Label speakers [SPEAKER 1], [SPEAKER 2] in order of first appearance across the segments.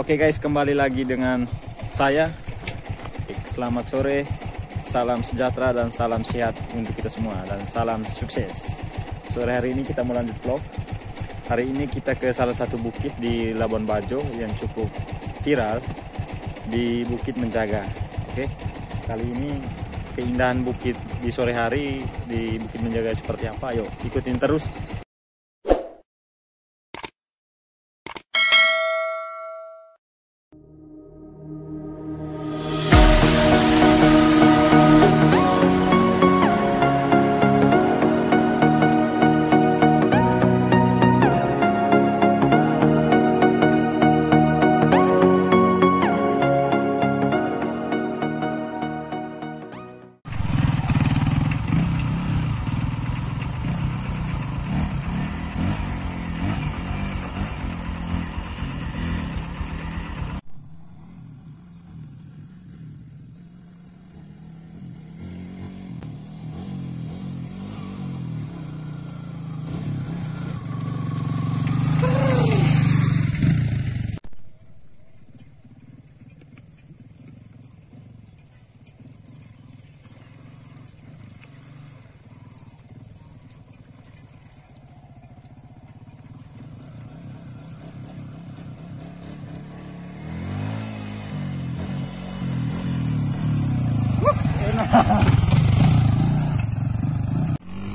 [SPEAKER 1] Oke guys, kembali lagi dengan saya. Selamat sore, salam sejahtera dan salam sehat untuk kita semua, dan salam sukses. Sore hari ini kita mau lanjut vlog. Hari ini kita ke salah satu bukit di Labuan Bajo yang cukup viral, di Bukit Menjaga. Oke, kali ini keindahan bukit di sore hari di Bukit Menjaga seperti apa? Yuk ikutin terus.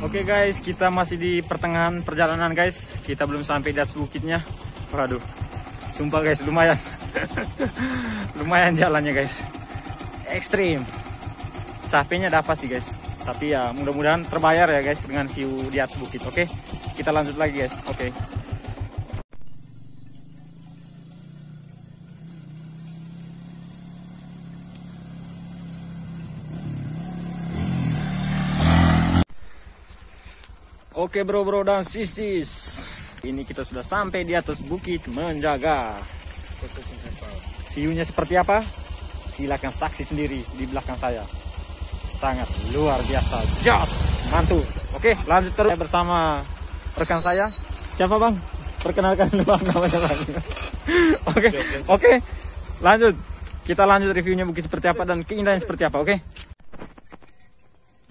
[SPEAKER 1] Oke guys, kita masih di pertengahan perjalanan guys. Kita belum sampai di atas bukitnya. Waduh, sumpah guys, lumayan. Lumayan jalannya guys. Ekstrim. Capeknya dapat sih guys. Tapi ya mudah-mudahan terbayar ya guys dengan view di atas bukit. Oke, kita lanjut lagi guys. Oke. Oke bro dan sisis, ini kita sudah sampai di atas Bukit Menjaga. View-nya seperti apa? Silakan saksi sendiri di belakang saya. Sangat luar biasa, jos, mantul. Oke, lanjut terus bersama rekan saya. Siapa bang? Perkenalkan dulu bang namanya bang. Oke, lanjut. Kita lanjut reviewnya bukit seperti apa dan keindahan seperti apa. Oke.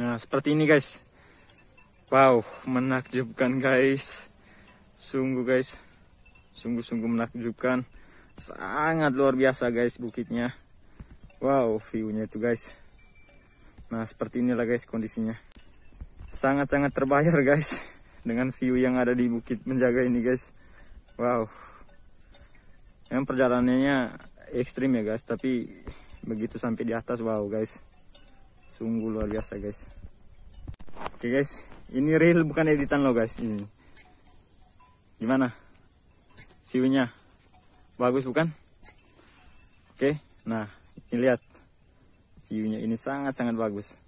[SPEAKER 1] Nah seperti ini guys. Wow, menakjubkan guys. Sungguh guys, sungguh-sungguh menakjubkan. Sangat luar biasa guys bukitnya. Wow, view-nya itu guys. Nah seperti inilah guys kondisinya. Sangat-sangat terbayar guys dengan view yang ada di Bukit Menjaga ini guys. Wow, yang perjalanannya ekstrim ya guys, tapi begitu sampai di atas, wow guys, sungguh luar biasa guys. Oke guys, ini real bukan editan lo guys. Ini gimana view-nya? Bagus bukan? Oke, nah ini lihat view-nya, ini sangat-sangat bagus.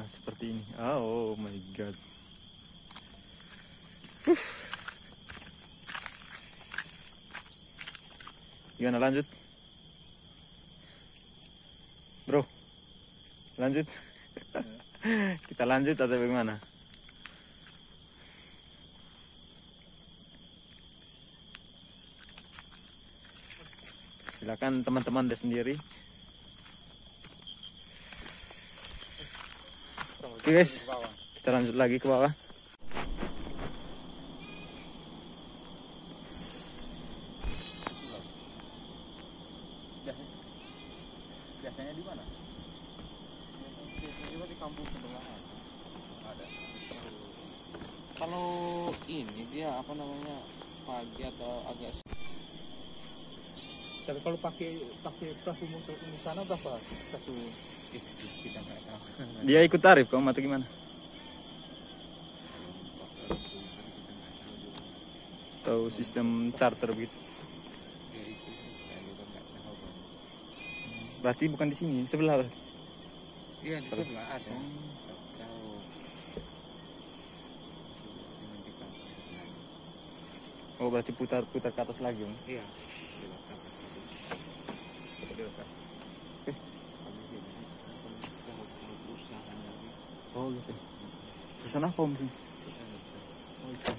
[SPEAKER 1] Seperti ini. Oh my god. Gimana lanjut? Bro, lanjut. Kita lanjut atau bagaimana? Silakan teman-teman deh sendiri. Oke guys, kita lanjut lagi ke bawah. Biasanya di mana? Biasanya di kampung sebelah ada.
[SPEAKER 2] Kalau ini dia apa namanya pagi atau agak.
[SPEAKER 3] Tapi kalau pakai perahu motor di sana berapa satu?
[SPEAKER 2] Kita nggak tahu.
[SPEAKER 1] Dia ikut tarif kamu atau gimana? Atau sistem charter begitu?
[SPEAKER 2] Ya itu saya juga nggak tahu bang.
[SPEAKER 1] Berarti bukan di sini, sebelah.
[SPEAKER 2] Iya di sebelah ada. Tahu.
[SPEAKER 1] Oh berarti putar-putar ke atas lagi, Om.
[SPEAKER 2] Iya. Lewat atas tadi. Lewat.
[SPEAKER 1] Oh gitu. Perusahaan apa Om sih?
[SPEAKER 2] Perusahaan itu.
[SPEAKER 1] Oh itu.